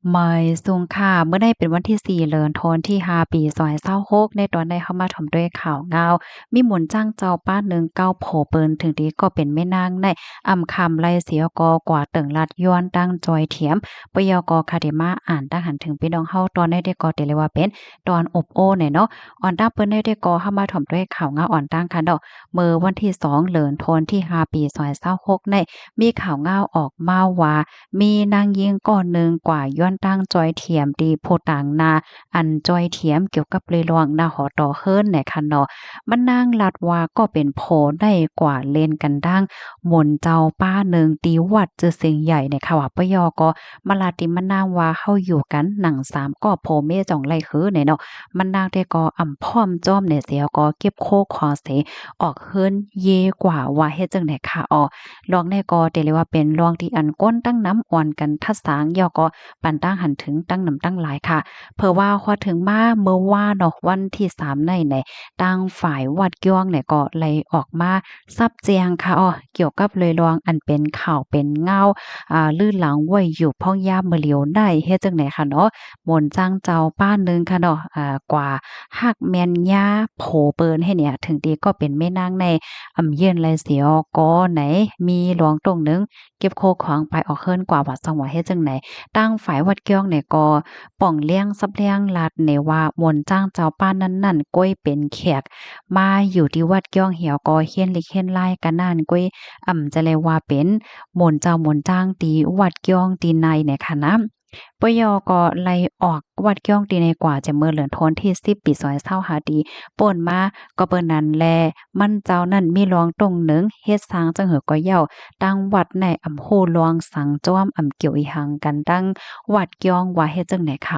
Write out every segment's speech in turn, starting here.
ไม่สูงค่ะเมื่อได้เป็นวันที่4เดือนธันวาคมที่5ปี2026ในตอนได้เข้ามาถมด้วยข่าวงาวมีหมุนจ้างเจ้าป้าหนึ่งเก้าโผเปินถึงดีก็เป็นแม่นางในอำคำไล่เสียกกว่าเติงลัดย้อนตั้งจอยเถียมปยกคาเดมาอ่านตั้งหันถึงพี่น้องเฮาตอนได้ก็เรียกว่าเป็นตอนอบโอ้เนี่ยเนาะอ่อนตั้งเปิ้นได้ก็เข้ามาถมด้วยข่าวงาวอ่อนตั้งค่ะดอกเมื่อวันที่2เดือนธันวาคมที่5ปี2026ในมีข่าวงาวออกมาว่ามีนางยิงก่อนหนึ่งกว่าย้อนตั้งจอยเทียมดีโพต่างนาอันจอยเทียมเกี่ยวกับเรลวงนาหอต่อเฮิรนเนี่ยค่ะเนาะมันนางลัดว่าก็เป็นโพได้กว่าเล่นกันดังหมนเจ้าป้าหนึ่งตีวัดเจอเสียงใหญ่ในค่ะว่าปยอก็มาลาติมันนางว่าเฮาอยู่กันหนังสามก็โพเมจ่องไล่คือเนี่ยเนาะมันนางได้ก็อ่ำพร้อมจ้อมเนี่ยเสียก็เก็บโคขอเสออกเฮิรนเยกว่าว่าเฮ็ดจังได๋ค่ะลองในก็เตเลยว่าเป็นลองที่อันก้นตั้งน้ำอ่อนกันทัดสางยอก็ปันตั้งหันถึงตั้งน้ำตั้งหลายค่ะเผื่อว่าพอถึงมาเมื่อว่าเนาะวันที่3ในตั้งฝ่ายวัดย่องเนี่ยก็เลยออกมาซับแจงค่ะเกี่ยวกับเลยลองอันเป็นข่าวเป็นเงาลื่นหลังไว้อยู่พ่องย่ามมื้อเหลียวได้เฮ็ดจังได๋ค่ะเนาะมนต์จ้างเจ้าป้านหนึงค่ะเนาะกว่าฮักแม่นยาโผเปิ้นให้เนี่ยถึงดีก็เป็นแม่นางใน เยือนไรเสียก็ไหนมีหลวงตรงหนึงเก็บโคของไปออกเฮิรนกว่าวัดสังว่าเฮ็ดจังไหนตั้งฝ่ายวัดเกี้ยงเนี่ยก็ป่องเลี้ยงซับเลี้ยงลาดเนว่ามนต์จ้างเจ้าป้านนั้นๆก้อยเป็นแขกมาอยู่ที่วัดเกี้ยงเหี่ยวก็เฮียนลิกเฮียนไล่กันนั่นก้อยจะเลยว่าเป็นมนต์เจ้ามนต์จ้างตีวัดเกี้ยงตีในเนี่ยค่ะนะปยก็ไล่ออกวัดเกี้ยงตีในกว่าจะเมื่อเหลือนทนที่10ปี2025ดีป่นมาก็เปิ้นนั้นแลมันเจ้านั้นมีรองตรงหนึ่งเฮ็ดสร้างจังเหือก็เย้าตั้งวัดในโฮหลวงสังจ้อมเกี่ยวอีหังกันตั้งวัดเกี้ยงว่าเฮ็ดจังไหนค่ะ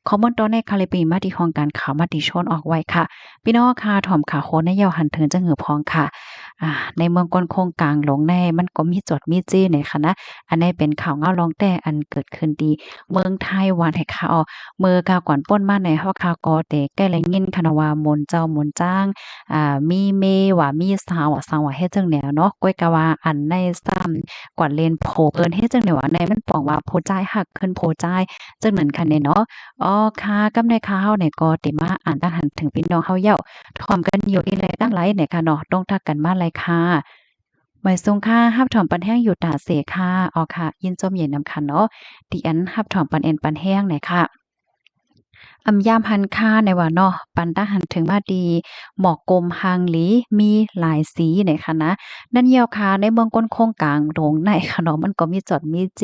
คอมเมนต์ตอนในคาลิปีมาที่ห้องการข่าวมติชนออกไว้ค่ะพี่น้องค่ะถ่อมขาโคในเย้าหันถึงจังหือพองค่ะในเมืองกวนโคงกลางหลงในมันก็มีจดมีจี้ในค่ะนะอันนี้เป็นข่าวเงาลองแต่อันเกิดขึ้นดีเมืองไทยวันให้ค่ะเมื่อกาก่อนป้นมาในเฮาข่าวก็แต่ใกล้แลยินค่ะนะว่ามนต์เจ้ามนต์จ้างมีเมว่ามีสาวว่าสังว่าเฮ็ดจังแนวเนาะก้อยกะว่าอันในซ้ำกว่าเลนโพเพิ่นเฮ็ดจังแนวว่าในมันป้องว่าโพจ่ายหักขึ้นโพจ่ายจังนั้นค่ะเนี่ยเนาะค่ะกับในข่าวเฮาเนี่ยก็ติมาอ่านทหันถึงพี่น้องเฮาเย้าพร้อมกันอยู่อีแลตั้งหลายเนี่ยค่ะเนาะต้องทักกันมาเลยค่ะไว้ทรงค่าฮับถอมปันแห้งอยู่ตาเสค่ะค่ะยินจมเย็นนำคันเนาะดิอันฮับถอมปันเอ็นปันแห้งเนี่ยค่ะ ยามหันค่าในว่าเนาะปันตาหันถึงมาดีหมอกกลมหางหลีมีหลายสีในค่ะนะนั่นเหี่ยวค่ะในเมืองก้นโคงกลางโดงในค่ะเนาะมันก็มีจอดมีเจ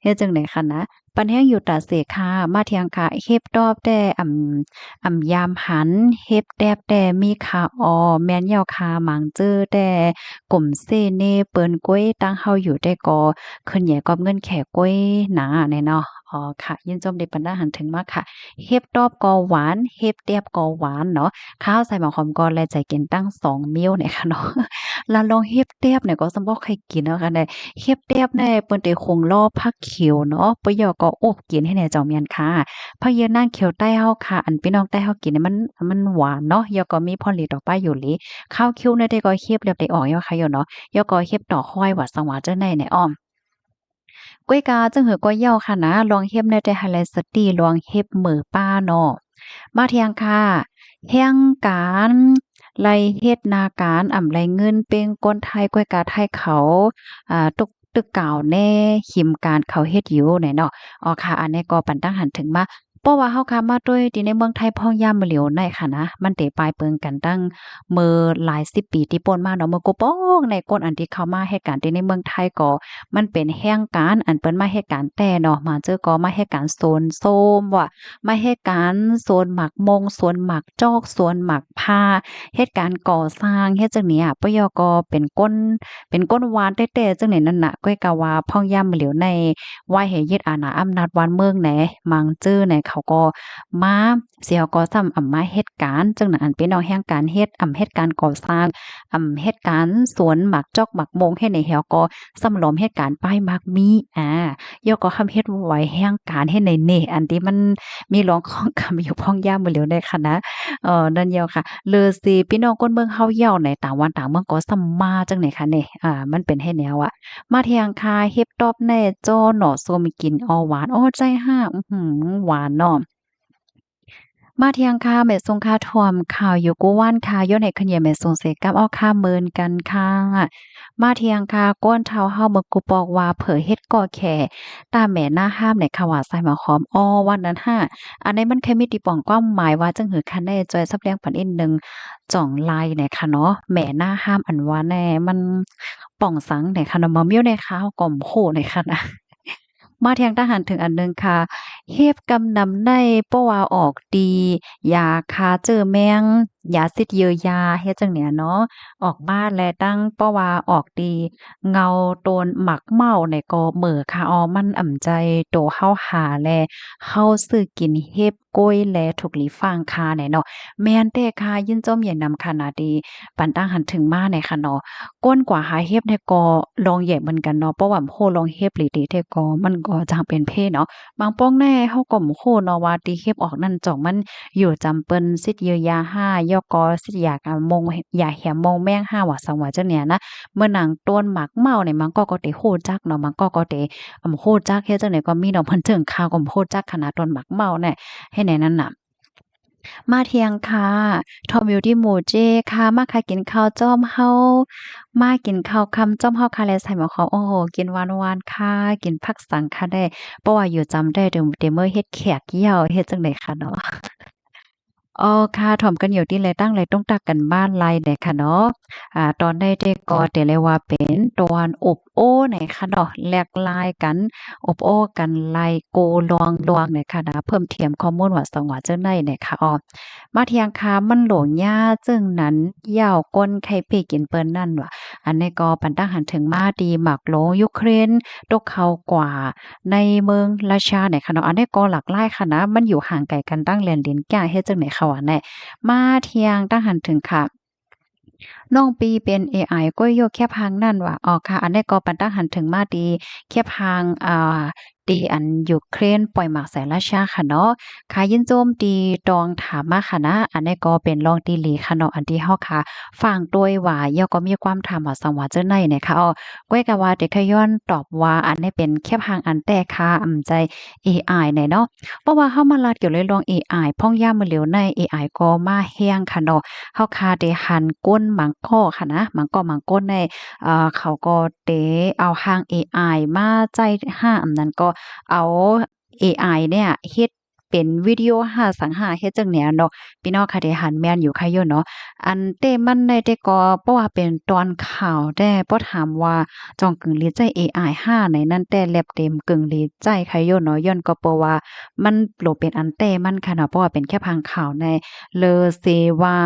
เฮ็ดจังได๋ค่ะนะปันแห้งอยู่ตาเสค่ะมาเที่ยงค่ะเฮ็บดอบแต่ยามหันเฮ็บแดบแต่มีค่ะแม่นเหี่ยวค่ะหมางเจอแต่กลมเซเนเปิ้นก้วยตั้งเฮาอยู่ได้ก็ขึ้นใหญ่กอบเงินแขก้วยหนาแน่เนาะค่ะยินจมได้ปันดาหันถึงมาค่ะ เฮ็บดอบก็หวานเฮ็บแดบก็หวานเนาะข้าวใส่หม้อหอมก็แลใจกินตั้ง2มื้อเนี่ยค่ะเนาะแล้วลองเฮ็บแดบเนี่ยก็สำบ่เคยกินเนาะค่ะเนี่ยเฮ็บแดบเนี่ยเปิ้นได้คงลอผักเขียวเนาะปะยอก็โอบกินให้แหน่เจ้าเมียนค่ะผักเยอะนางเขียวใต้เฮาค่ะอันพี่น้องใต้เฮากินเนี่ยมันหวานเนาะยอก็มีผลฤทธิ์ออกไปอยู่หลิข้าวคิ้วเนี่ยได้ก็เฮ็บเรียบได้ออกยอค่ะอยู่เนาะยอก็เฮ็บดอกห้อยว่าสังว่าจังได๋เนี่ยอ้อม กล้วยกาจึงหือก้อยเหย้าค่ะนะลองเฮ็บในแต่ไฮไลท์สตีลองเฮ็บเหมือป้าเนาะมาเที่ยงค่ะแฮ่งการไล่เฮ็ดนาการไล่เงินเป็นคนไทยกล้วยกาไทยเขาตุกตึกก่าวแน่หิมการเขาเฮ็ดอยู่ไหนเนาะค่ะอันนี้ก็ปันตั้งหันถึงมาเพราะว่าเฮาค่ะมาด้วยที่ในเมืองไทยพ่องยามมื้อเหลียวในค่ะนะมันเตปลายเปิงกันตั้งมื้อหลาย10ปีที่ป่นมาเนาะมื้อกูป้องในก้นอันที่เข้ามาเฮ็ดการที่ในเมืองไทยก็มันเป็นแฮ่งการอันเปิ้นมาเฮ็ดการแต่เนาะมาเจอก็มาเฮ็ดการโซนโซมว่ามาเฮ็ดการโซนหมักมงโซนหมักจอกโซนหมักผ้าเฮ็ดการก่อสร้างเฮ็ดจังเนี้ยปยก็เป็นก้นวานแต้ๆจังไหนนั่นน่ะก้อยกะว่าพ่องยามมื้อเหลียวในว่าให้ยึดอาณาอำนาจวานเมืองแหนมังจื้อในเขา เขาก็มาเสียก็ซ้ำมาเฮ็ดการจังนั้นอันเป็นเอาแห่งการเฮ็ดเฮ็ดการก่อสร้างเฮ็ดการสวนหมากจอกหมากมงเฮ็ดในแฮวก็สำหลอมเฮ็ดการป้ายหมากมีย่อก็คำเฮ็ดไว้แห่งการเฮ็ดในเน่อันที่มันมีรองของคำอยู่พ้องย่ามมื้อเหลียวได้ค่ะนะนั่นเดียวค่ะเลอสิพี่น้องคนเมืองเฮาเย้าในต่างวันต่างเมืองก็ส่ำมาจังได๋คะเนี่ยมันเป็นเฮ็ดแนวอะมาเที่ยงคาเฮ็บตอบแน่จ้อหน่อส้มกินอ้อหวานอ้อใจห้าหวานเนาะ มาเที่ยงค่ะแม่ทรงค่าทอมข่าวอยู่กูว่านค่ะย้อนให้ขึ้นเหยียแม่ทรงเสกับอ้อค่าเมินกันค่ะมาเที่ยงค่ะก้นเท้าเฮาเมืองกูบอกว่าเผยเฮ็ดก่อแข่ตามแม่หน้าห้ามในค่ะว่าใส่หมาหอมอ้อวันนั้นห้าอันนี้มันแค่มีติป่องความหมายว่าจังหือคันได้จอยซับแรงปันอีกหนึ่งจ่องลายเนี่ยค่ะเนาะแม่หน้าห้ามอันว่าแน่มันป่องสังเนี่ยค่ะเนาะมาเมี้ยวในค่ะก่อมโคเนี่ยค่ะนะ มาเทียงทหารถึงอันหนึ่งค่ะเฮ็บกำนำในป้อว่าออกดียาคาเจอแมงยาซิดเยียวยาเฮ็ดจังเนี่ยเนาะออกบ้านและตั้งป้อว่าออกดีเงาโตนหมักเมาในก็เหม่อค่ะมันอ่ำใจโตเฮาหาแลเฮาซื้อกินเฮ็บโก้ยแลถูกหลีฟางคาแหน่เนาะแม่นแต่ค่ะยินจอมใหญ่นำขนาดดีปันตั้งหันถึงมาในค่ะเนาะ ก้นกว่าหาเฮ็บเนี่ยก็ลองแยกเหมือนกันเนาะเพราะว่าโคลองเฮ็บหลีติแต่ก็มันก็จังเป็นเพศเนาะบางป้องแน่เฮาก็บ่ฮู้เนาะว่าติเฮ็บออกนั่นจ่องมันอยู่จำเปิ้นสิทธิ์เยียวยา5ยกสิทธิ์ยากมงยาแหมมงแมง5ว่าสังว่าจังเนี่ยนะเมื่อหนังต้นหมากเมาเนี่ยมันก็ได้ฮู้จักเนาะมันก็ได้ฮู้จักเฮ็ดจังได๋ก็มีเนาะเพิ่นถึงข่าวก็บ่ฮู้จักขนาดต้นหมากเมาแน่ให้แน่นั่นน่ะ มาเที่ยงค่ะทอมอยู่ที่หมู่เจค่ะมาค่ะกินข้าวจ้อมเฮามากินข้าวค่ำจ้อมเฮาค่ะและใส่หมอเขาโอ้โฮกินหวานๆค่ะกินผักสังค่ะได้เพราะว่าอยู่จำได้เดอมื้อเฮ็ดแขกเหย้าเฮ็ดจั่งใดค่ะเนาะ อ๋อค่ะถ่อมกันอยู่ที่ไรตั้งไรต้องตักกันบ้านไรเนี่ยค่ะเนาะตอนได้ได้ก็แต่เลยว่าเป็นตอนอบโอ้เนี่ยค่ะเนาะแลกลายกันอบโอ้กันไล่โกลวงเนี่ยค่ะนะเพิ่มเติมข้อมูลว่าสว่าจังได๋เนี่ยค่ะมาเที่ยงค่ะมันโหลงยาจึงนั้นยาวก้นไข่เปกินเปิ้นนั่นว่ะอันนี้ก็ปันตั้งหันถึงมาดีหมักโลยูเครนตกเขากว่าในเมืองราชาเนี่ยค่ะเนาะอันนี้ก็หลากหลายค่ะนะมันอยู่ห่างไกลกันตั้งแลนดินแก่เฮ็ดจังได๋ค่ะว่าแน่มาเที่ยงตั้งหันถึงค่ะ น้องปีเป็นเอไอก็โยกแค่พังนั่นว่ะอ๋อค่ะอันนี้ก็ปันตั้งหันถึงมาดีแค่พังดีอันยูเครนปล่อยหมากใส่ราชาค่ะเนาะค่ะยินโจมตีตองถามมาค่ะนะอันนี้ก็เป็นรองตีหลีค่ะเนาะอันที่เฮาค่ะฟังด้วยว่าย่อก็มีความถามว่าสังว่าจังได๋เนี่ยค่ะก้อยก็ว่าเด็กขย้อนตอบว่าอันนี้เป็นแค่พังอันแต่ค่ะใจเอไอเนี่ยเนาะเพราะว่าเฮามาลัดเกี่ยวเลยลองเอไอพ่องย่ามมื้อเหลียวในเอไอก็มาแฮงค่ะเนาะ เฮาคาได้หันก้นหมังก้อค่ะนะหมังก้นในเขาก็เด้เอาทางเอไอมาใจห้าอำนั้นก็เอาเอไอเนี่ยเฮ็ดเป็นวิดีโอหาสังหาเฮ็ดจังแนวเนาะพี่น้องค่ะได้หันแม่นอยู่ค่ะอยู่เนาะอันเต้มันได้แต่ก็เพราะว่าเป็นตอนข่าวแต่บ่ถามว่าจองกึ่งลีใจเอไอห้าในนั้นแต่แลบเต็มกึ่งลีใจค่ะอยู่เนาะย้อนก็เพราะว่ามันโหลเป็นอันเต้มันค่ะเนาะเพราะว่าเป็นแค่พังข่าวในเลอเซว่า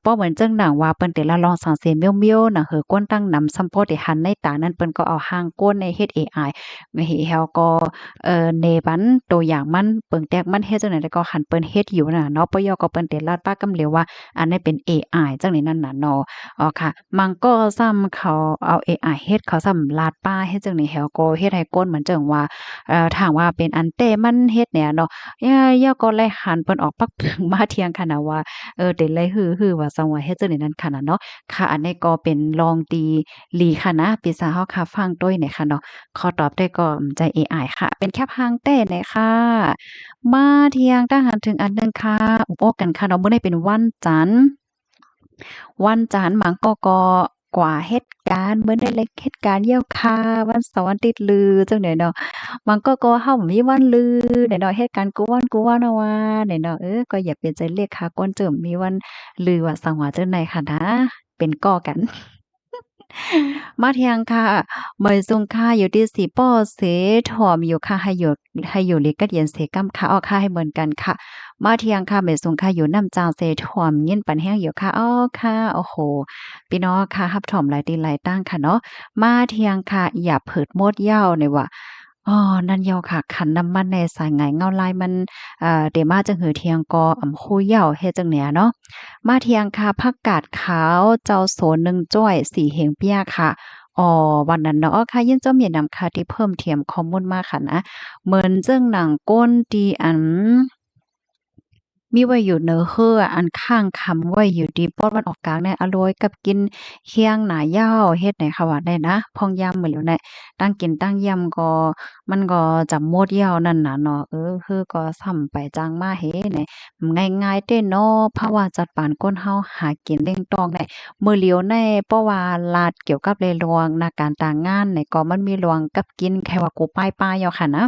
ป้อเหมือนจังหนังว่าเปิ้นแต่ละลองสังเสียเมียวๆน่ะเหอก้นตั้งนำซัมโพที่หันในตานั้นเปิ้นก็เอาหางก้นในเฮ็ดเอไอมาเฮเฮาก็เนบันตัวอย่างมันเปิงแตกมันเฮ็ดจังได๋ก็หันเปิ้นเฮ็ดอยู่น่ะเนาะปยก็เปิ้นแต่ลาดป้ากำเหลียวว่าอันนี้เป็นเอไอจังได๋นั่นน่ะเนาะอ๋อค่ะมันก็ซ้ำเขาเอาเอไอเฮ็ดเขาซ้ำลาดป้าเฮ็ดจังได๋เฮาก็เฮ็ดให้ก้นเหมือนจังว่าถามว่าเป็นอันแต่มันเฮ็ดเนี่ยเนาะย่าก็เลยหันเปิ้นออกปักผึ่งมาเถียงค่ะนะว่า เต็นเลยฮือว่าจังว่าเฮ็ดจังได๋นั้นค่ะน่ะเนาะค่ะอันนี้ก็เป็นลองดีหลีค่ะนะปีศาจเฮาค่ะฟังด้วยเนี่ยค่ะเนาะขอตอบได้ก็ใจเอไอค่ะเป็นแค่พางแต่เนี่ยค่ะมาเที่ยงทหารถึงอันหนึ่งค่ะอุปกันค่ะเนาะมื้อนี้เป็นวันจันทร์วันจันทร์หมังก็กว่าเหตุการณ์มื้อได้เล็กเหตุการณ์เยี่ยวค่ะวันเสาร์วันอาทิตย์ลือจังได๋เนาะมันก็เฮาบ่มีวันลือได้เนาะเหตุการณ์กูวันเอาว่าได้เนาะก็อย่าเปลี่ยนใจเลขค่ะก่อนเจิมมีวันลือว่าสังว่าจังใดค่ะนะเป็นก้อกัน มาเที่ยงค่ะเหมยซุงค่ะอยู่ที่สีป้อเสถอมอยู่ค่ะให้อยู่ลิกัดเย็นเสกำค่ะอ้อค่ะให้เหมือนกันค่ะมาเที่ยงค่ะเหมยซุงค่ะอยู่น้ำจางเสถอมยินปันแห้งอยู่ค่ะอ้อค่ะโอ้โฮพี่น้องค่ะรับถอมหลายตีหลายตั้งค่ะเนาะมาเที่ยงค่ะอย่าเผิดโมดเหย้าเนี่ยว่า อ๋อนั่นเยาค่ะขันน้ำมันในสายไหงเงาลายมันเดมาจังหือเทียงกอฮู้เหย้าเฮ็ดจังแหน่เนาะมาเทียงค่ะผักกาดขาวเจ้าโสนหนึ่งจ้อยสีเหงเปี้ยค่ะอ๋อวันนั้นเนาะค่ะยินเจ้าเมียนำค่ะที่เพิ่มเติมข้อมูลมาค่ะนะเหมือนเจังหนังก้นดีอัน มีไว้อยู่เนอเฮืออันข้างคำไว้อยู่ดีปอดมันออกกลางในอร่อยกับกินเคียงหนาย่าวเฮ็ดไหนค่ะว่าได้นะพองยำเหมือนแล้วในตั้งกินตั้งยำก็มันก็จำหมดยาวนั่นน่ะเนาะคือก็ซ้ำไปจังมาเฮ็ดง่ายๆเด้เนาะเพราะว่าจัดปานก้นเฮาหากินเร่งต้องได้มื้อเหลียวในเพราะว่าลาดเกี่ยวกับในหลวงนาการต่างงานในก็มันมีหลวงกับกินแค่ว่ากูป้ายๆเอาค่ะนะ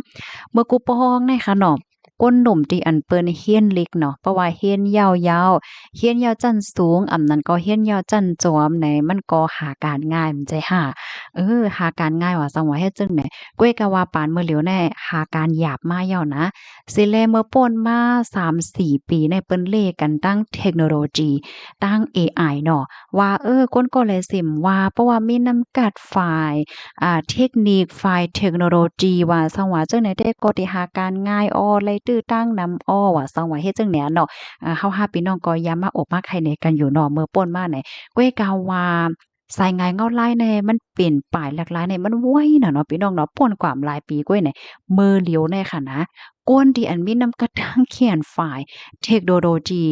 เมื่อกูปองในค่ะเนาะ ก้นหนุ่มที่อันเปิ้นเฮียนเล็กเนาะเพราะว่าเฮียนยาวๆเฮียนยาวจั่นสูงอำนั้นก็เฮียนยาวจั่นจอมไหนมันก็หาการง่ายมันใจหาหาการง่ายว่าจังว่าเฮ็ดจังไหนก้วยกะว่าปานมื้อเหลียวแน่หาการหยาบมาแล้วนะสิแลเมื่อป่นมา3-4ปีในเปิ้นเล่กันตั้งเทคโนโลยีตั้งเอไอเนาะว่าก้นก็เลยสิมว่าเพราะว่ามีนำกัดฝ่ายเทคนิคฝ่ายเทคโนโลยีว่าซังว่าจังไหนได้ก็ได้หาการง่ายอ้อเลยตื้อตั้งนำอ้อว่าซังว่าเฮ็ดจังแหนเนาะเฮาห้าพี่น้องก็อย่ามาอกมาไข่ในกันอยู่เนาะเมื่อป่นมาไหนก้วยกาว่าสายงานเงาลายแน่มันเปลี่ยนไปหลากหลายเนี่ยมันไวน่ะเนาะพี่น้องเนาะป่นกว่าหลายปีก้วยเนี่ยมือเหลียวแน่ค่ะนะก้นที่อันมีนำกระทั่งเขียนฝ่ายเทคโนโลยี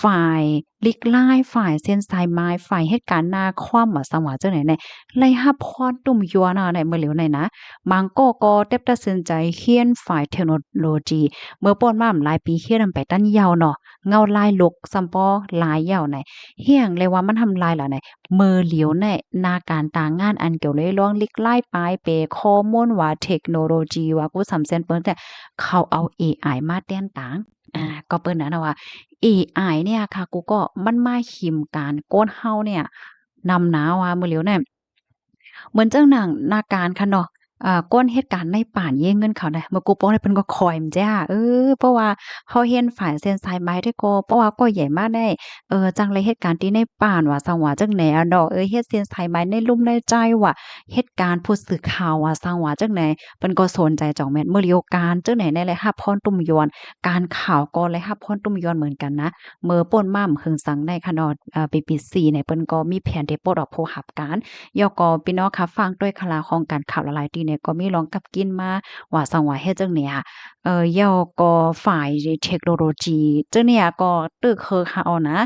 ฝ่ายลิกลายฝ่ายเส้นสายไม้ฝ่ายเหตุการณ์หน้าคว่ำว่าซังว่าจังไหนแน่ ไล่ฮับพรตุ่มยัวน่ะในเมื่อเหลียวในนะมังก็เต็บตัดสินใจเฮียนฝ่ายเทคโนโลยีเมื่อป้อนมาหลายปีเฮียนนำไปตั้นยาวเนาะเงาลายลกซัมปอหลายยาวในเฮียงเลยว่ามันทำลายล่ะในมือเหลียวในนาการต่างงานอันเกี่ยวเลยลองลิกไล่ปลายเปข้อมูลว่าเทคโนโลยีว่ากูสำเซ็นเปิ้นแต่เขาเอาเอไอมาแต้นต่างก็เปิ้นนะนะว่าเอไอเนี่ยค่ะกูก็มันมาหิมการโกนเฮาเนี่ยนำหนาว่ามื้อเหลียวเนี่ย เหมือนจังหนังนาการค่ะเนาะก้นเหตุการณ์ในป่านเย้งเงินเขาน่ะเมื่อกูโป้งได้เพิ่นก็คอยมันจ้าเพราะว่าเขาเห็นฝ่ายเส้นสายไม้ได้ก็เพราะว่าก็ใหญ่มาได้จังเลยเหตุการณ์ที่ในป่านว่าซังว่าจังแหนอะเนาะเฮ็ดเส้นสายไม้ในลุ่มในใจว่าเหตุการณ์ผู้สื่อข่าวว่าซังว่าจังไหนเพิ่นก็สนใจจ่องแม่นมื้อเดียวกันจังไหนในเลยรับพรตุ้มยวนการข่าวก็เลยรับพรตุ้มยวนเหมือนกันนะเมื่อป่นมาเฮิงสังได้ค่ะเนาะBBC เนี่ยเพิ่นก็มีแผนที่ปลดออกผู้รับการ ยอก็พี่น้องค่ะฟังด้วยคลาของการข่าวหลายๆที่เนี่ยก็มีร้องกับกินมาว่าสังว่าเฮ็ดจังเนี่ยยอก็ฝ่ายเทคโนโลยีจังเนี่ยก็ตึกคือค่ะเอานะ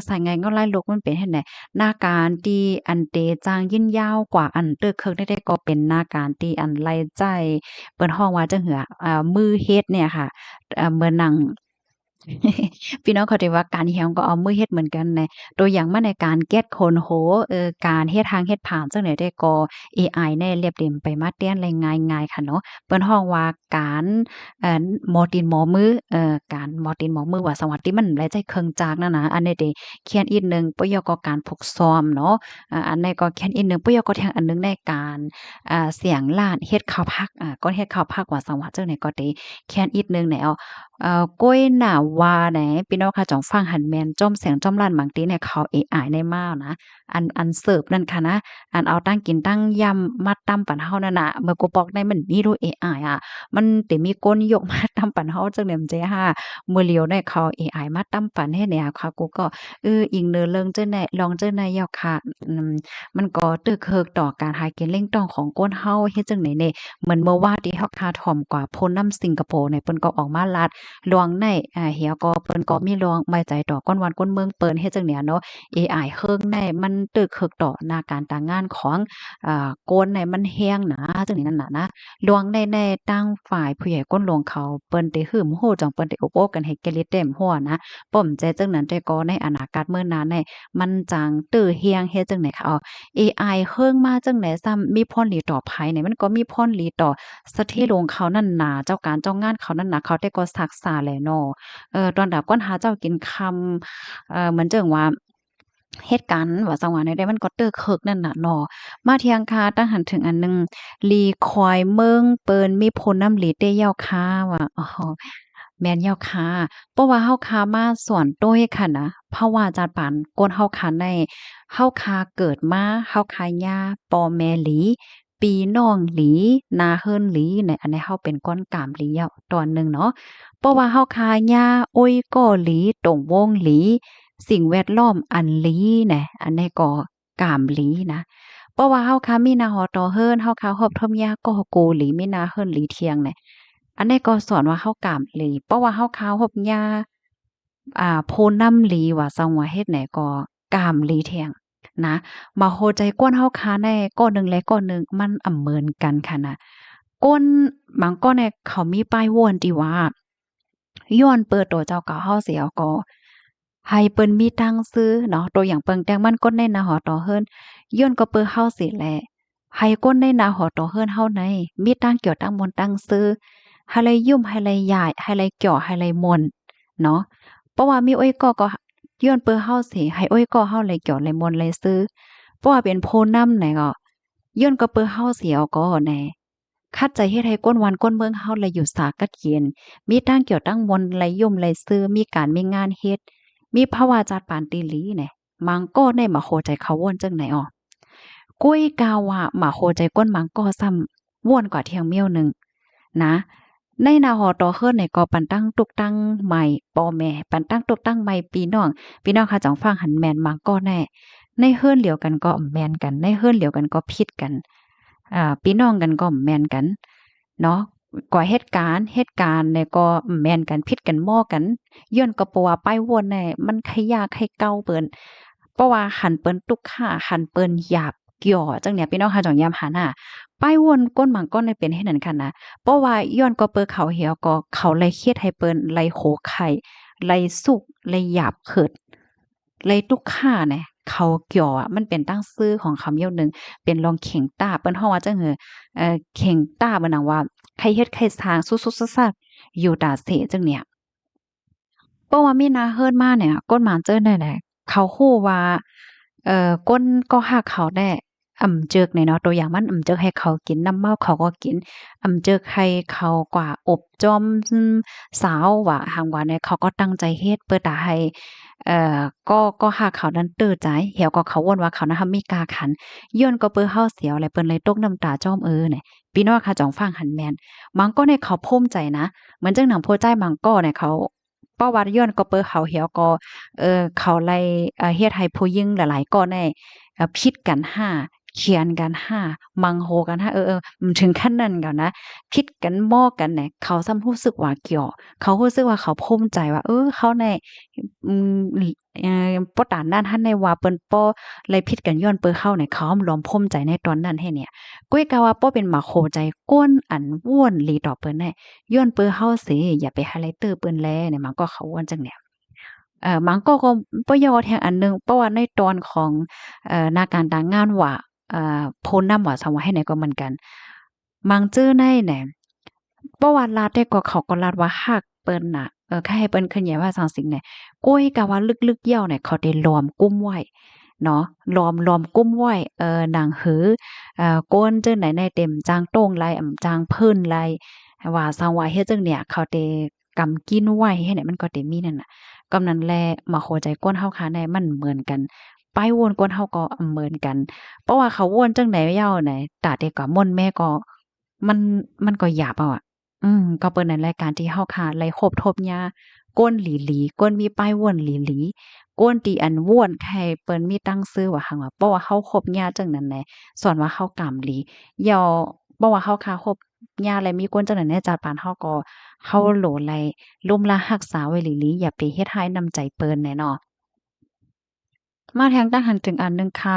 สายงานก็ไล่ลกมันเป็นเฮ็ดไหนหน้าการที่อันเตจางยินยาวกว่าอันตึกเคิกได้ก็เป็นหน้าการที่อันไล่ใจเปิ้นฮ้องว่าจังหือมือเฮ็ดเนี่ยค่ะเหมือนหนัง พี่น้องเข้าใจว่าการเฮ็ดก็เอามือเฮ็ดเหมือนกันแหละตัวอย่างมาในการเก็ตคนโหการเฮ็ดทางเฮ็ดผ่านจั่งใดได้ก็เอไอแน่เรียบเรียงไปมาแต้นได้ง่ายๆค่ะเนาะเปิ้นฮ้องว่าการหมอตีนหมอมือการหมอตีนหมอมือว่าสวัสดีมันหลายใจเครื่องจักรนั่นน่ะอันนี้เดเขียนอีกหนึ่งปยก็การฝึกซ้อมเนาะอันนี้ก็เขียนอีกหนึ่งปยก็แทงอันหนึ่งในการเสียงลานเฮ็ดข้าวผักก็เฮ็ดข้าวผักว่าสวัสจั่งใดก็เตเขียนอีกหนึ่งแนว ก้วยหน้าว่าแหนพี่น้องค่ะจ่องฟังหันแม่นจ้อมแสงจ้อมล้านบางทีเนี่ยเขาเอไอได้มากนะอันเสิร์ฟนั่นค่ะนะอันเอาตั้งกินตั้งยำมาตำปันเฮานั่นน่ะเมื่อกูบอกได้มันมีรูเอไออะมันสิมีก้นยกมาตำปันเฮาจังได๋มันใจห่ามื้อเหลียวได้เขาเอไอมาตำปันเฮ็ดเนี่ยค่ะกูก็อิงเนอเริงจังได๋ลองจังได๋ยอกค่ะมันก็ตึกเคิกต่อการหากินเร่งต้องของก้นเฮาเฮ็ดจังได๋แน่เหมือนเมื่อวานที่เฮาคาถ่อมกว่าพ้นน้ำสิงคโปร์เนี่ยเพิ่นก็ออกมาลัด หลวงในเหี่ยก็เปิ้นก็มีหลวงไว้ใจต่อก้อนวันก้นเมืองเปิ้นเฮ็ดจังเนี่ยเนาะเอไอเครื่องในมันตึกคึกต่อหน้าการต่างงานของโกนในมันแฮงหนาจังนี้นั่นน่ะนะหลวงในตั้งฝ่ายผู้ใหญ่ก้นหลวงเขาเปิ้นได้หื้มโฮจังเปิ้นได้อบโอ้กันให้แก่ลิดเต็มหัวนะป้อมใจจังนั้นแต่ก็ในอนาคตเมื่อนานในมันจังตื้อเฮียงเฮ็ดจังไหนคะเอไอเครื่องมาจังไหนซ้ำมีพรหลีต่อภัยเนี่ยมันก็มีพรหลีต่อ สถิโรงเขานั่นหนาเจ้าการเจ้างานเขานั่นน่ะเขาแต่ก็ซักษาแหละเนาะตอนดาก้อนหาเจ้ากินคำเหมือนเจิงว่าเหตุการณ์ว่าจังหวะใดใดมันก็เตอเคิกนั่นน่ะเนาะมาเที่ยงคาตั้งหันถึงอันหนึ่งลีควายเมืองเปิ้นมีพลน้ำหลีเต้เย้าค้าว่าอ๋อแม่นเย้าค้าเพราะว่าเฮาค้ามาสอนโต้ยค่ะนะเพราะว่าจัดปานก้นเฮาค้าได้เฮาค้าเกิดมาเฮาค้าย่าปอแม่หลี ปีน้องหลีนาเฮิรนหลีเนี่ยอันนี้เฮาเป็นก้อนกามหลีอ่ะตอนหนึ่งเนาะเพราะว่าเฮาคาหญ้าโอ้ยก่อหลีตรงวงหลีสิ่งแวดล้อมอันหลีเนี่ยอันนี้ก็กามหลีนะเพราะว่าเฮาคามีนาหอตอเฮิรนเฮาคาฮอบทอมหญ้าก็โกหลีมีนาเฮิรนหลีเทียงเนี่ยอันนี้ก็สอนว่าเฮากามหลีเพราะว่าเฮาคาฮอบหญ้าโพนำหลีว่าซังว่าเฮ็ดไหนก็กามหลีเทียง นะมาโฮใจก้นเฮาคาในก้อนหนึ่งและก้อนหนึ่งมันอำเหมือนกันค่ะนะก้นบางก้อนเนี่ยเขามีป้ายว่นที่ว่าย้อนเปิดตัวเจ้าเก่าเฮาเสียก็ให้เปิ้นมีตังค์ซื้อเนาะตัวอย่างเปิงแตงมันก้นในนาหอต่อเฮิรนย้อนก็เปิ้นเฮาเสียแหละให้ก้นในนาหอต่อเฮิรนเฮาในมีตังค์เกี่ยวตังมนตังซื้อให้เลยยุ่มให้เลยยายให้เลยเกี่ยวให้เลยมนเนาะเพราะว่ามีอ้อยก็ย้อนเปิ้นเฮาสิให้อ้อยก็เฮาเลยเกี่ยวเลยมนเลยซื้อ เพราะว่าเป็นโพนำไหนก็ย้อนก็เปิ้นเฮาเสียวก็แหน่คัดใจเฮ็ดให้ก้นวันก้นเมืองเฮาเลยอยู่สากัดเย็นมีตั้งเกี่ยวตั้งมนต์ไหลย่มไหลซื้อมีการมีงานเฮ็ดมีภาวะจัดปานตีหลีแหน่มังก็ได้มาโคใจเขาว่นจังไหนอ้อกุ้ยกาวะมาโคใจก้นมังก็ซ้ำว่นกว่าเที่ยงเมี้ยวหนึ่งนะในนาหอตอเฮิรนเนี่ยก็ปันตั้งตุกตั้งใหม่ปอแม่ปันตั้งตุกตั้งใหม่พี่น้องค่ะจังฟังหันแม่นมังก็แน่ ในเฮือนเหลียวกันก็แม่นกันในเฮือนเหลียวกันก็ผิดกันพี่น้องกันก็แม่นกันเนาะกว่าเหตุการณ์เนี่ยก็แม่นกันผิดกันม้อกันย้อนก็เพราะว่าป้ายวนเนี่ยมันใครยากใครเก่าเปิ้นเพราะว่าคันเปิ้นตุกข่าคันเปิ้นหยาบก่อจังเนี่ยพี่น้องค่ะจังยามหาหน้าป้ายวนก้นหมังก้นเนี่ยเป็นเฮ็ดนั้นคั่นนะเพราะว่าย้อนก็เปิ้นเขาเหี่ยวก็เขาเลยเครียดให้เปิ้นไลโขไข่ไลสุกไลหยาบเขิดไลตุกข่าเนี่ย เขาเกี่ยวอะมันเป็นตั้งชื่อของคำเดียวหนึ่งเป็นรองเข่งต้าเปิ้นฮ้อว่าจังเข่งต้าเปิ้นน่ะว่าใครเฮ็ดใครสร้างสุดๆซักๆอยู่ตาเสจังเนี่ยเพราะว่ามีนาเฮิรนมาเนี่ยก้นหมานเจิ้นได้แหละเขาฮู้ว่าก้นก็ฮักเขาแน่อำเจิกเนี่ยเนาะตัวอย่างมันอำเจิกให้เขากินน้ำเมาเขาก็กินอำเจิกให้เขากว่าอบจอมสาวว่าหางว่าเนี่ยเขาก็ตั้งใจเฮ็ดเพื่อตาให้ก็หากเขานั้นตื้อใจเหี่ยวก็เขาวนว่าเขานะค่ะมีกาขันย้อนก็เปิ้นเฮาเสียวแหละเปิ้นเลยตกน้ำตาจ้อมเนี่ยพี่น้องค่ะจ่องฟังหันแม่นมังก็เนี่ยเขาภูมิใจนะเหมือนจังหนังโพใจมังก็เนี่ยเขาประวัติย้อนก็เปิ้นเขาเหี่ยวก็เขาไล่เฮ็ดให้ผู้หญิงหลายๆก็แน่ผิดกันห้าเขียนกันห้ามังโหกันห้ามันถึงขั้นนั้นแล้วนะผิดกันม้อกันเนี่ยเขาซ้ำรู้สึกว่าเกี่ยวเขารู้สึกว่าเขาภูมิใจว่าเขาแน่ อืมป้อตานนั้นหั้นในว่าเปิ้นป้อเลยผิดกันย้อนเปิ้นเข้าในเขารวมพรมใจในตอนนั้นให้เนี่ยกุ้ยกะว่าป้อเป็นหมาโคใจก้นอันว้วนหลีต่อเปิ้นแน่ย้อนเปิ้นเฮาสิอย่าไปไฮไลเตอร์เปิ้นแลเนี่ยมันก็เขาว้วนจังเนี่ยมันก็ป้อยอแทงอันหนึงเพราะว่าในตอนของหน้าการต่างงานว่าโพนำว่าสว่าให้ไหนก็เหมือนกันมังจื้อในแหนเพราะว่าลาดได้ก็เขาก็ลาดว่าฮักเปิ้นน่ะแค่ให้เปิ้นขึ้นใหญ่ว่าจั่งซี้แหน่ โก้ยกะว่าลึกๆเยี่ยวเนี่ยเขาได้ล้อมกุ้มไว้เนาะล้อมกุ้มไว้หนังหือก้นจังไหนในเต็มจางโต้งลายจางเพิ่นลายว่าซังว่าเฮ็ดจังเนี่ยเขาได้กำกินไว้เฮ็ดให้มันก็ได้มีนั่นน่ะกำนั้นแลมาเข้าใจก้นเฮาค่ะในมันเหมือนกันไปวนก้นเฮาก็เหมือนกันเพราะว่าเขาวนจังไหนเหย้าไหนตาเด็กก็ม่นแม่ก็มันมันก็หยาบเอาอะก็เปิ้นนั่นแหละการที่เฮาค่ะไล่คบทบยา ก้นหลีหลีก้นมีป้ายว่นหลีหลีก้นตีอันว่นใครเปิ้นมีตั้งชื่อว่าหังว่าเพราะว่าเขาคบญาจังนั้นแหละสอนว่าเขากำหลียอบ่ว่าเขาคาคบญาและมีก้นจังนั้นแหน่จัดปานเฮาก็เฮาโหลไลลุ่มละรักษาไว้หลีหลีอย่าไปเฮ็ดร้ายนำใจเปิ้นแหน่เนาะมาแทงตั้งหันถึงอันหนึ่งค่ะ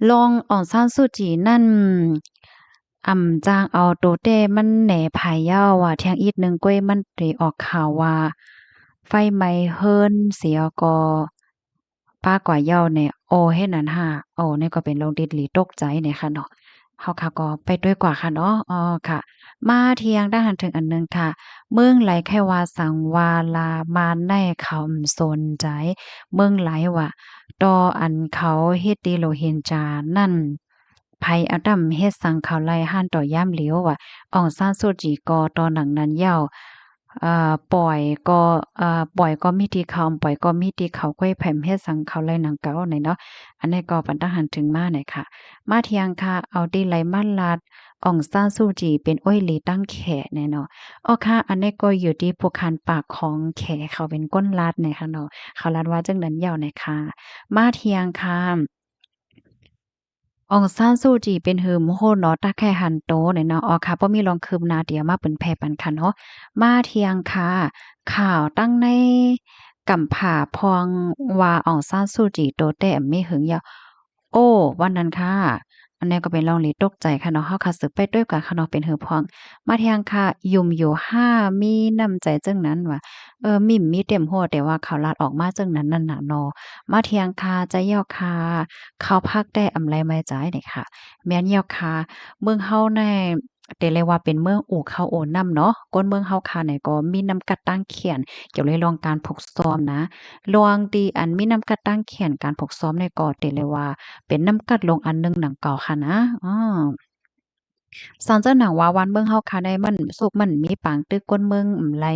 ลองอองซานซูจีนั่นจางเอาโตเต้มันแหน่ไผเย้าว่าเที่ยงอีกหนึ่งก้วยมันได้ออกข่าวว่า ไฟไหม้เฮิรนเสียก็ป้ากว่าเหย้าเนี่ยโอ้เฮ็ดนั้นห่าโอ้นี่ก็เป็นโรงดิดหลีตกใจเนี่ยค่ะเนาะเฮาค่ะก็ไปด้วยกว่าค่ะเนาะค่ะมาเที่ยงได้หันถึงอันหนึ่งค่ะเมืองไหลแค่ว่าสังวาลามาในคำสนใจเมืองไหลว่าต่ออันเขาเฮ็ดดีโลเห็นจานั่นไผอาดำเฮ็ดสังเขาไล่หันต่อย่ามเหลียวว่าอองซานซูจีก็ต่อหนังนั้นยาว ปล่อยก็ปล่อยก็มีที่เขาปล่อยก็มีที่เขาก้อยแผ่มเฮ็ดสังเขาเลยหนังเก่าไหนเนาะอันนี้ก็ปันตาหันถึงมาหน่อยค่ะมาเที่ยงค่ะเอาดีไหลมาลัดอ่องซานซูจีเป็นอ้อยหลีตั้งแขแน่เนาะอ้อค่ะอันนี้ก็อยู่ที่ผู้คันปากของแขเขาเป็นก้นลาดเนี่ยค่ะเนาะเขาลาดว่าจังนั้นยาวหน่อยค่ะมาเที่ยงค่ะอองซานซูจีเป็นหือโมโหเนาะตาแค่หันโตเนี่ยเนาะอ๋อค่ะบ่มีรองคืบหน้าเดียวมาเปิ้นแผ่ปันค่ะเนาะมาเที่ยงค่ะข่าวตั้งในกำผาพองว่าอองซานซูจีโตแต่ไม่หึงยาโอ้วันนั้นค่ะอันนี้ก็เป็นเรื่องลี้ตกใจค่ะเนาะเฮาค่ะสืบไปด้วยกันค่ะเนาะเป็นหือพองมาเที่ยงค่ะยุ่มอยู่5มีน้ำใจจังนั้นว่ามิ่มมีเต็มหัวแต่ว่าข่าวลาดออกมาจังนั้นนั่นน่ะเนาะมาเที่ยงค่ะใจยอค่ะ เข้าพักได้อำไรไม่จ่ายเนี่ยค่ะแม่นยอกค่ะเมืองเฮาในแต่เรียกว่าเป็นเมืองอู่ข้าวโอนน้ำเนาะก้นเมืองเฮาค่ะเนี่ยก็มีน้ำกัดตั้งเขียนเกี่ยวเลยลองการผูกซ้อมนะลวงดีอันมีน้ำกัดตั้งเขียนการผูกซ้อมเนี่ยก็แต่เลยว่าเป็นน้ำกัดลงอันหนึงหนังเก่าค่ะนะอ้อ สอนเจ้าหนังว่าวันเมืองเฮาค่ะได้มันสุกมันมีปางตึกก้นเมืองไร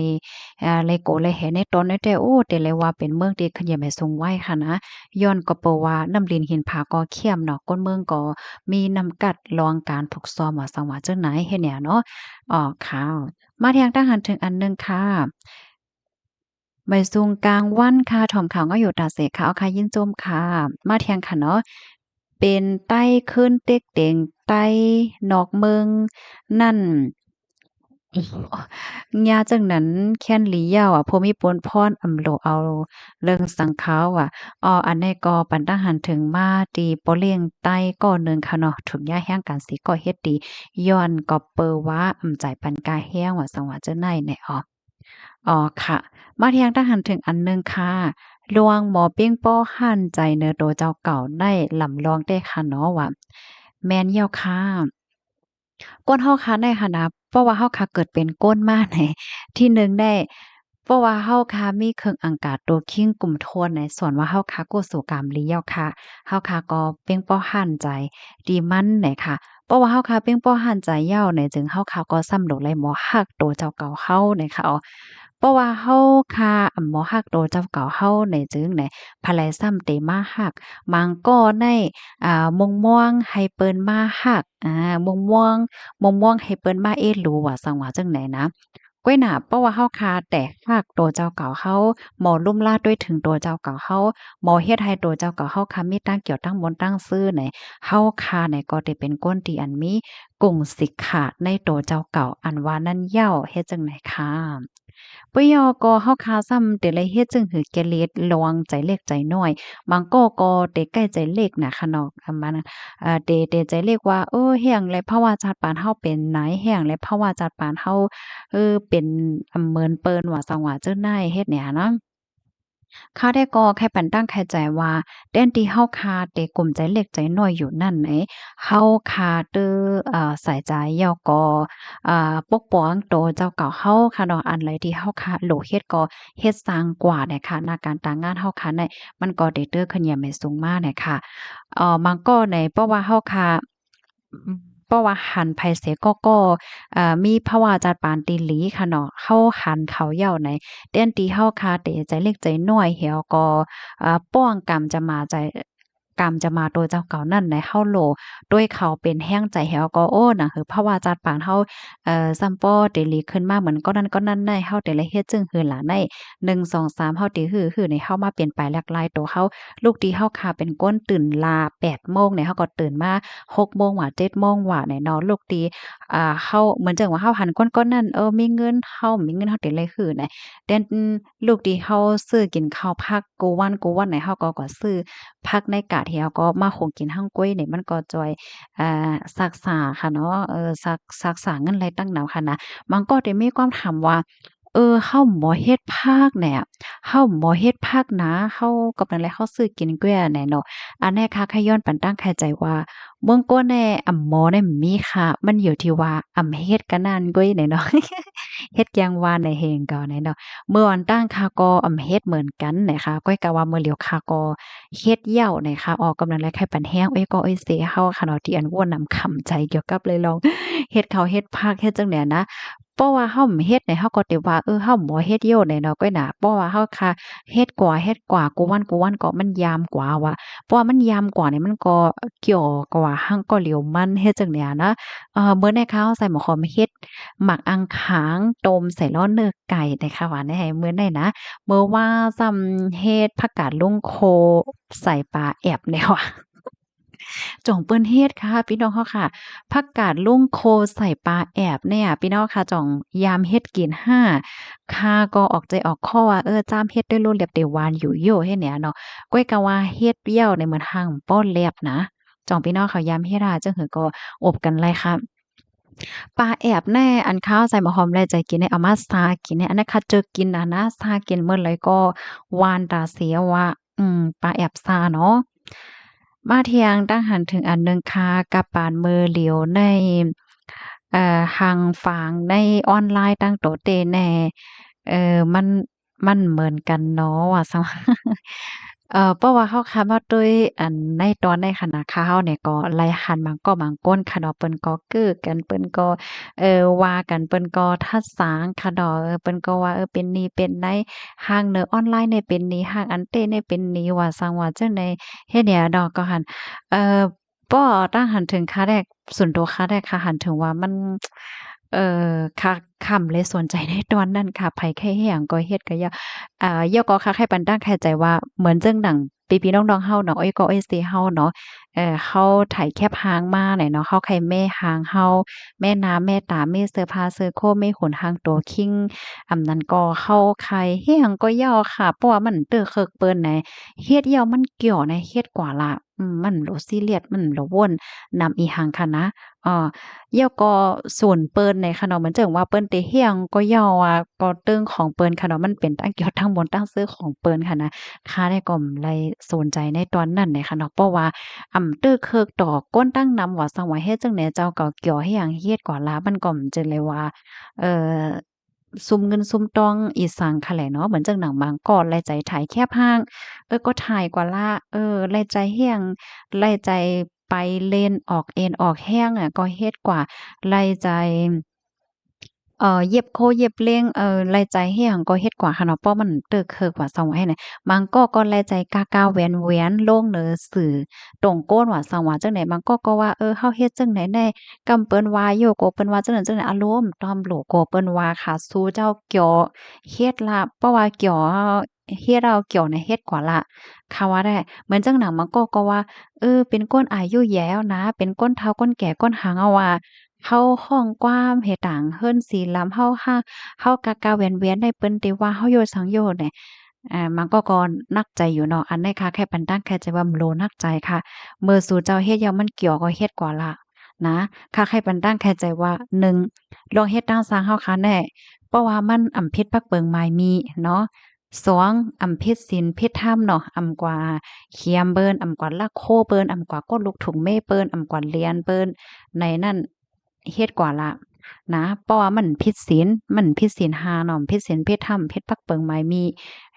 ไรโกไรแหในตนในแต่โอ้แต่เลยว่าเป็นเมืองที่ขยันไปสูงไว้ค่ะนะย้อนก็เพราะว่าน้ำลินหินผาก็เข้มเนาะก้นเมืองก็มีน้ำกัดรองการถูกซ้อมว่าสังว่าจังไหนเฮ็ดแนวเนาะอ๋อค่ะมาทางทหารถึงอันหนึ่งค่ะใบซุงกลางวันค่ะถ่อมข่าวก็อยู่ตาเสกค่ะเอาค่ะยินโจมค่ะมาเที่ยงค่ะเนาะเป็นไต้ขึ้นเต็กเต็งไต้นอกเมืองนั่น ยาจังนั้นแค้นหลียาวอะภูมิปนพรอำโลเอาเรื่องสังขาวอะอันนี้ก็ปันตาหันถึงมาตีโปเลียงใต้ก็หนึ่งค่ะเนาะถึงยาแห้งการสิก็เฮ็ดดีย้อนก็เปอว่าใจปันกาแห้งว่าสังว่าเจ้าในเนี่ยค่ะมาเที่ยงตาหันถึงอันหนึ่งค่ะลวงหมอเปี้ยงป้อหั่นใจเนอโตเจ้าเก่าได้ลำลองได้ค่ะเนาะว่าแม่นเหี่ยวค่ะ ก้นเฮาคะในหั้นนะเพราะว่าเฮาคะเกิดเป็นก้นมาในที่หนึ่งได้เพราะว่าเฮาคะมีเครื่องอังกาตัวคิงกลุ่มโทนในส่วนว่าเฮาคะโกสู่กามเลี้ยวค่ะเฮาคะก็เป้งป้อหั่นใจดีมันไหนค่ะเพราะว่าเฮาคะเป้งป้อหั่นใจยาวในจึงเฮาคะก็ซ้ำโดเลยหมอฮักโตเจ้าเก่าเฮาไหนค่ะเพราะว่าเฮาค่ะหมอฮักโตเจ้าเก่าเฮาในจึงไหนภะไลซ้ำเตมาฮักมังก็ในมงม่วงให้เปิ้นมาฮักมงม่วงให้เปิ้นมาเอ็ดรู้ว่าสังว่าจังไหนนะก้อยหน้าเพราะว่าเฮาคาแตกภาคตัวเจ้าเก่าเฮาหมอลุ่มลาดด้วยถึงตัวเจ้าเก่าเฮาหมอเฮ็ดให้ตัวเจ้าเก่าเฮาคามีตั้งเกี่ยวตั้งบนตั้งซื่อไหนเฮาคาไหนก็ได้เป็นก้นที่อันมีกุ่งสิกขาดในตัวเจ้าเก่าอันว่านั้นเย้าเฮ็ดจังไหนค่ะปยอก็เฮาคาซ้ำแต่ละเฮ็ดจึงหือแกเลดลวงใจเล็กใจน้อยบางก็เตใกล้ใจเล็กน่ะค่ะเนาะมัน เตใจเรียกว่าแฮ้งและภาวะจัดปานเฮาเป็นไหนแฮ้งและภาวะจัดปานเฮาเป็นเหมือนเปิ้นว่าสังว่าเจ้านายเฮ็ดเนี่ยเนาะข้าได้ก็แค่ปันตั้งแค่ใจว่าแดนที่เฮาคาแต่กลุ่มใจเล็กใจน้อยอยู่นั่นไหนเฮาคาเตอใส่ใจยอก็ปกป้องโตเจ้าเก่าเฮาค่ะเนาะอันไรที่เฮาคาโลเฮ็ดก็เฮ็ดสร้างกว่าเนี่ยค่ะหน้าการตางานเฮาคาในมันก็ได้เด้อขึ้นอย่างแม่สูงมากเนี่ยค่ะมันก็ในเพราะว่าเฮาคาอืมเพราะว่าหันไผเสก็มีภาวะจัดปานติหลีค่ะเนาะเฮาหันเขาเหย้าใน เตี้ยนตีเฮาคาเตใจเล็กใจน้อยเหี่ยวก็ป้องกรรมจะมาใจกรรมจะมาโดยเจ้าเก่านั่นในเฮาโลด้วยเขาเป็นแห้งใจเหี่ยวก็โอ้น่ะคือเพราะว่าจัดปานเฮาซัมป้อเตหลีขึ้นมาเหมือนก็นั่นในเฮาแต่ละเฮ็ดจึงหือหลาใน1 2 3เฮาติฮือในเฮามาเปลี่ยนไปหลากหลายตัวเฮาลูกที่เฮาคาเป็นก้นตื่นลา8โมงเนี่ยเฮาก็ตื่นมา6โมงว่า7โมงว่าเนี่ยเนาะลูกที่เฮาเหมือนจังว่าเฮาหันก้นๆนั่นมีเงินเฮามีเงินเฮาได้เลยคือไหน แต่ลูกที่เฮาซื้อกินข้าวผักกูวันไหนเฮาก็ซื้อผักในกะที่เฮาก็มาหุงกินหั่งก้วยนี่มันก็จ่อยรักษาค่ะเนาะรักษาเงินไหลตั้งหนาวค่ะนะมันก็ได้มีความถามว่าเฮาบ่เฮ็ดผักเนี่ยเฮาบ่เฮ็ดผักนะเฮาก็นั่นแหละเฮาซื้อกินกล้วยแหน่เนาะอันเนี้ยค่ะขย้อนปันตั้งเข้าใจว่าเมืองโก้แน่อำหมอเนี่ยมีค่ะมันอยู่ที่ว่าอำเฮ็ดกะนั้นก้อยเนี่ยเนาะเฮ็ดอย่างว่าในเฮงเก่าเนี่ยเนาะ เมื่อวันตั้งค่ะก็เฮ็ดเหมือนกันนะคะก้อยกะว่าเมื่อเหลียวค่ะก็เฮ็ดเหย้านะคะออกกำลังแลไข่ปันแห้งเอ้ยก็เอ้ยเสเฮาค่ะเนาะที่อันว่านำคำใจเกี่ยวกับเลยลองเฮ็ดข้าวเฮ็ดผักเฮ็ดจังใดนะ เพราะว่าเฮาบ่เฮ็ดเนี่ยเฮาก็ติว่าเฮาบ่เฮ็ดโยเนี่ยเนาะก้อยน่ะเพราะว่าเฮาค่ะเฮ็ดกว่ากูวันก็มันยามกว่าว่ะเพราะว่ามันยามกว่านี่มันก็เกี่ยวกว่าหั้งก็เหลียวมันเฮ็ดจั่งเนี่ยนะมื้อนี้ค่ะเราใส่หมอหอมเฮ็ดหมักอังขางต้มใส่ล้อเนื้อไก่นะคะว่าแหน่มื้อนี้นะมื้อว่าซ้ำเฮ็ดผักกาดลุงโคใส่ปลาแอบเนี่ยว่ะ จ่องเปิ้นเฮ็ดค่ะพี่น้องเฮาค่ะผักกาดลุงโคใส่ปลาแอบเนี่ยพี่น้องค่ะจ่องยามเฮ็ดกินห้าข้าก็ออกใจออกคอว่าจ้ามเฮ็ดได้โลดแลบได้หวานอยู่โยเฮ็ดเนี่ยเนาะก้อยก็ว่าเฮ็ดเบี้ยวในเหมือนหั้งป้อนแลบนะจ่องพี่น้องเขายามเฮ็ดจังหือก็อบกันเลยค่ะปลาแอบแน่อันข้าวใส่มะหอมแลใจกินเนี่ยเอามาซากินเนี่ยอันนั้นคัดเจอกินนะซากินเมื่อไรก็หวานตาเสียว่าปลาแอบซาเนาะ มาเที่ยงตั้งหันถึงอันหนึ่งค่ะกับปานมือเหลียวในหังฝางในออนไลน์ตั้งโตเตแน่มันเหมือนกันเนาะว่าซังเพราะว่าเขาคาดว่าด้วยอันในตอนในขณะข่าวเนี่ยก็ไล่หันบางก็บางก้นค่ะเนาะเปิ้นก็กือกันเปิ้นก็ว่ากันเปิ้นก็ทัดสางค่ะเนาะเปิ้นก็ว่าเป็นนี้เป็นไหนห้างเนอออนไลน์เนี่ยเป็นนี้ห้างอันเต้เนี่ยเป็นนี้ว่าซังว่าจังใดเฮ็ดเนี่ยดอกก็หันเอ่อบ่ตั้งหันถึงค่าแรกส่วนตัวค่าแรกค่ะหันถึงว่ามันค่ะค่ำเลยสนใจในตอนนั้นค่ะไผแค่เฮ็ดหยังก็เฮ็ดก็อย่าย่อก็ค่ะให้ปันตั้งเข้าใจว่าเหมือนจั่งหนังพี่ๆน้องๆเฮาเนาะอ้อยก็อ้อยสิเฮาเนาะเขาไถแคบหางมาเนี่ยเนาะเขาไขแม่หางเฮาแม่น้ำแม่ตาแม่เสื้อผ้าเสื้อโคแม่ขนหางโตคิงอำนั้นก็เข้าไข่เฮ็ดหยังก็ย่อค่ะเพราะว่ามันเตื้อเคิกเปิ้นแหนเฮ็ดยอมันเกี่ยวในเฮ็ดกว่าล่ะมันบ่ซีเรียสมันบ่วนนำอีหังค่ะนะเอ่อย่อก็ส่วนเปิ้นในค่ะเนาะเหมือนจั่งว่าเปิ้นเตเฮียงก็ย่อว่าก็เติงของเปิ้นค่ะเนาะมันเป็นตั้งเกี่ยวทั้งบนตั้งซื้อของเปิ้นค่ะนะข้าได้ก็เลยสนใจในตอนนั้นเลยค่ะเนาะเพราะว่าตื้อเคิกดอกก้นตั้งนำว่าสังว่าเฮ็ดจั่งใดเจ้าก็เกี่ยวให้หยังเฮ็ดก่อนล่ะมันก็จะเลยว่าเอ่อซุมเงินซุมตองอีสังค่ะแหละเนาะเหมือนจั่งหนังบางกอกแลใจถ่ายแคบห้างก็ถ่ายกว่าล่ะแลใจเฮียงแลใจไปเลนออกเอนออกแห้งอะก็เฮ็ดกว่าไล่ใจเย็บโคเย็บเล่งไล่ใจเฮ็ดหยังก็เฮ็ดกว่าค่ะเนาะเพราะมันเติกเคิกว่าซั้งว่าให้น่ะบางก็ไล่ใจกากาแหวนๆลงเนอสื่อตรงโก้นว่าซั้งว่าจังได๋บางก็ว่าเฮาเฮ็ดจังได๋แน่กำเปิ้นว่าโยโกเปิ้นว่าจังนั้นจังนั้นอารมณ์ตอมโหลโกเปิ้นว่าค่ะสู่เจ้าเกี่ยวเฮ็ดละเพราะว่าเกี่ยวเฮ็ดเอาเกี่ยวน่ะเฮ็ดกว่าละค่ะว่าได้เหมือนจังหนังบางก็ว่าเป็นก้นอายุแย้วนะเป็นก้นเฒ่าก้นแก่ก้นหางเอาว่า เฮาฮ้องกว้ามเฮ็ดต่างเฮิ้นสีลำเฮากะกะแหวนๆได้เปิ้นติว่าเฮาโยสังโยชน์เนี่ยมันก็นักใจอยู่เนาะอันใดค่ะแค่ปันตั้งแค่ใจว่าโลนักใจค่ะเมื่อสู่เจ้าเฮ็ดแล้วมันเกี่ยวก็เฮ็ดกว่าล่ะนะค่ะให้ปันตั้งแค่ใจว่า1ลองเฮ็ดตามสร้างเฮาค่ะแน่เพราะว่ามันอำเพ็ญปักเปิงหมายมีเนาะ2อำเพ็ญศีลเพ็ญธรรมเนาะอำกว่าเขียมเบิ่นอำกว่าลักโคเบิ่นอำกว่าก้นลูกถุงเมเปิ้นอำกว่าเรียนเปิ้นในนั้น เฮ็ดกว่าละนะเพราะว่ามันผิดศีล5เนาะผิดศีลผิดธรรมผิดปักเปิงหมายมี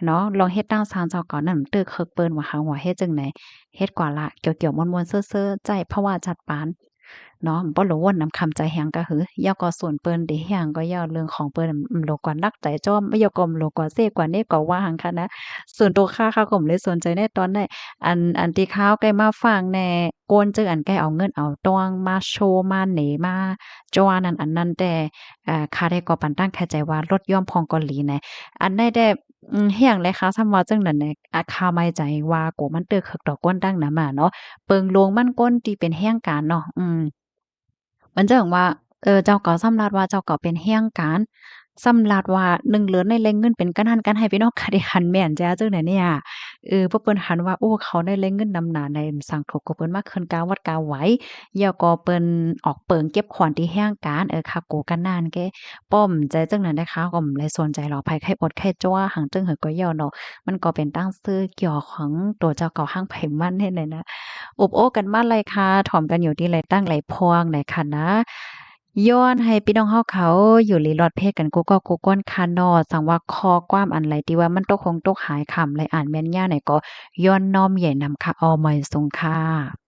เนาะลองเฮ็ดตามสารเจ้าก่อนนั้นตึกเคิกเปิ้นว่าหาว่าเฮ็ดจั่งใดเฮ็ดกว่าละเกี่ยวๆม่วนๆเซ่อๆใจเพราะว่าจัดปานเนาะบ่รู้ว่านำคำใจแฮงกะหือย่อก็ส่วนเปิ้นเดแฮงก็ย่อเรื่องของเปิ้นโลกว่านักใจจ้อมไม่ยอก็โลกว่าเซกว่าเนกว่าว่าหังค่ะนะส่วนตัวข้าก็บ่ได้สนใจในตอนนั้นอันที่ข้าวใกล้มาฟังแหน่โกนเจออันใกล้เอาเงินเอาตองมาโชว์มาเหนมาจ้อนั่นอันนั้นแต่ข้าได้ก็ปันตั้งแค่ใจว่าลดย่อมพองเกาหลีแหน่อันได้แต่เฮียงเลยค่ะซ้ำว่าจังนั้นแหน่ข้าไม่ใจว่าโกมันเตึกคึกดอกก้นดังนั้นมาเนาะเปิงโลงมันก้นที่เป็นแห่งการเนาะมันจะว่าเจ้าก็สำรัดว่าเจ้าก็เป็นแห่งการสำรัดว่าหนึ่งเหลือในแหล่งเงินเป็นกันหันกันให้พี่น้องค่ะได้หันแม่นจ้าจังได๋เนี่ยเพราะเปิ้นหันว่าโอ้เขาได้แหล่งเงินนำหน้าในสังคมของเปิ้นมาขึ้นกาวัดกาไหวแล้วก็เปิ้นออกเปิงเก็บขวัญที่แห่งการค่ะโกกันนานแกป้อมใจจังนั้นนะคะก็บ่ได้สนใจหรอกไผไข้อดไข้จั่วหังจึงหือก็ย่อเนาะมันก็เป็นตั้งชื่อเกี่ยวของตัวเจ้าเก่าหั้งไผมันเฮ็ดได้นะอบโอ้กันมาเลยค่ะถ่อมกันอยู่ที่ไหลตั้งไหลพวงไหนค่ะนะ ย้อนให้พี่น้องเฮาเขาอยู่หลีลอดเพศกันกูก็กูก้นคานอสังว่าคอความอันไหลที่ว่ามันตกคงตกหายคำไหลอ่านแม่นย่าไหนก็ย้อนน้อมใหญ่นำค่ะออมอยสูงค่ะ